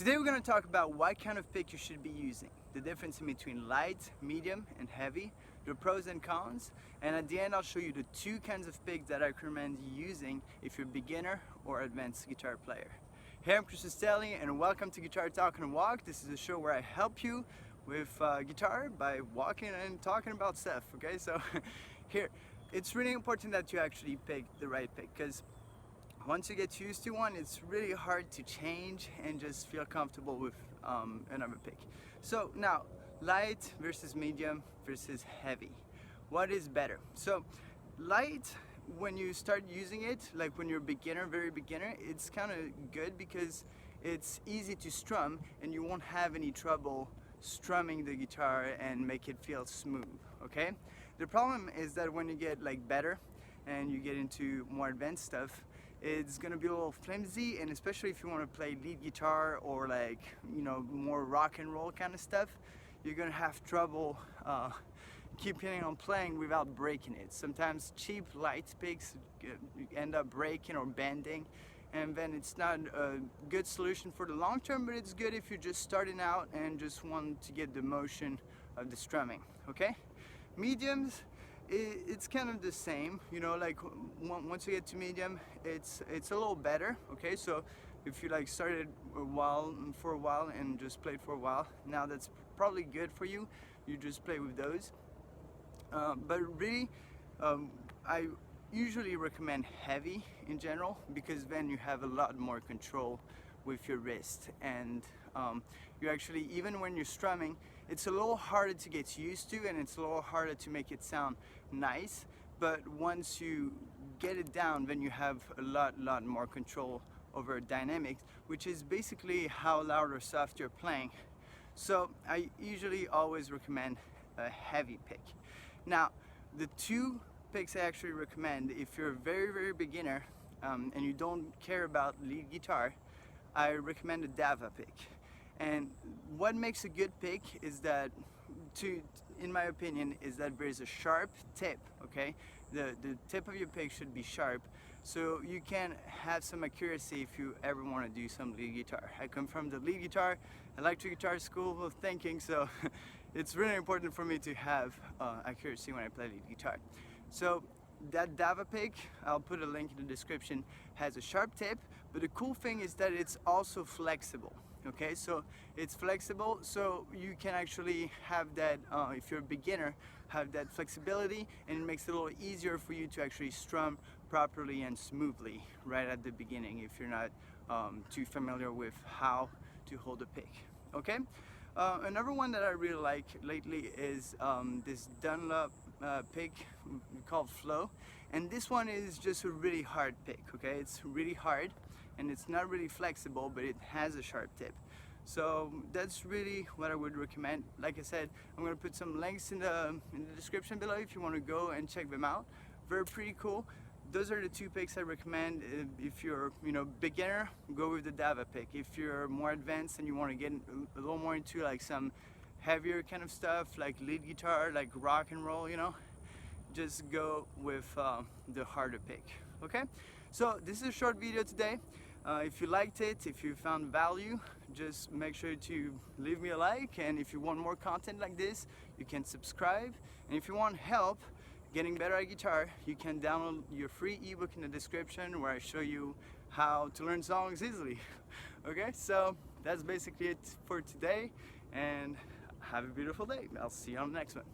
Today we're going to talk about what kind of pick you should be using, the difference in between light, medium, and heavy, the pros and cons, and at the end I'll show you the two kinds of picks that I recommend using if you're a beginner or advanced guitar player. Hey, I'm Rastelli and welcome to Guitar Talk and Walk. This is a show where I help you with guitar by walking and talking about stuff, okay? So here, it's really important that you actually pick the right pick, because once you get used to one, it's really hard to change and just feel comfortable with another pick. So now, light versus medium versus heavy. What is better? So light, when you start using it, like when you're a beginner, very beginner, it's kind of good because it's easy to strum and you won't have any trouble strumming the guitar and make it feel smooth, okay? The problem is that when you get like better and you get into more advanced stuff, it's gonna be a little flimsy, and especially if you want to play lead guitar or like, you know, more rock and roll kind of stuff, you're gonna have trouble keeping on playing without breaking it. Sometimes cheap light picks end up breaking or bending, and then it's not a good solution for the long term, but it's good if you're just starting out and just want to get the motion of the strumming, okay? Mediums, it's kind of the same, you know, like once you get to medium, it's a little better, okay? So if you like started for a while and just played for a while, now that's probably good for you. You just play with those. But really, I usually recommend heavy in general, because then you have a lot more control with your wrist, and you actually, even when you're strumming, it's a little harder to get used to and it's a little harder to make it sound nice, but once you get it down, then you have a lot more control over dynamics, which is basically how loud or soft you're playing. So I usually always recommend a heavy pick. Now, the two picks I actually recommend if you're a very beginner and you don't care about lead guitar, I recommend a Dava pick. And what makes a good pick is that, in my opinion, is that there's a sharp tip, okay? The tip of your pick should be sharp, so you can have some accuracy if you ever want to do some lead guitar. I come from the lead guitar, electric guitar school of thinking, so it's really important for me to have accuracy when I play lead guitar. So that Dava pick, I'll put a link in the description, has a sharp tip, but the cool thing is that it's also flexible, okay? So it's flexible, so you can actually have that, if you're a beginner, have that flexibility, and it makes it a little easier for you to actually strum properly and smoothly right at the beginning if you're not too familiar with how to hold a pick, okay? Another one that I really like lately is this Dunlop pick called Flow, and this one is just a really hard pick, okay? It's really hard and it's not really flexible, but it has a sharp tip. So that's really what I would recommend. Like I said, I'm gonna put some links in the description below if you want to go and check them out. They're pretty cool. Those are the two picks I recommend. If you're, you know, beginner, go with the Dava pick. If you're more advanced and you want to get a little more into like some heavier kind of stuff, like lead guitar, like rock and roll, you know, just go with the harder pick, okay? So this is a short video today. If you liked it, if you found value, just make sure to leave me a like, and if you want more content like this, you can subscribe, and if you want help getting better at guitar, you can download your free ebook in the description where I show you how to learn songs easily. Okay, so that's basically it for today, and have a beautiful day. I'll see you on the next one.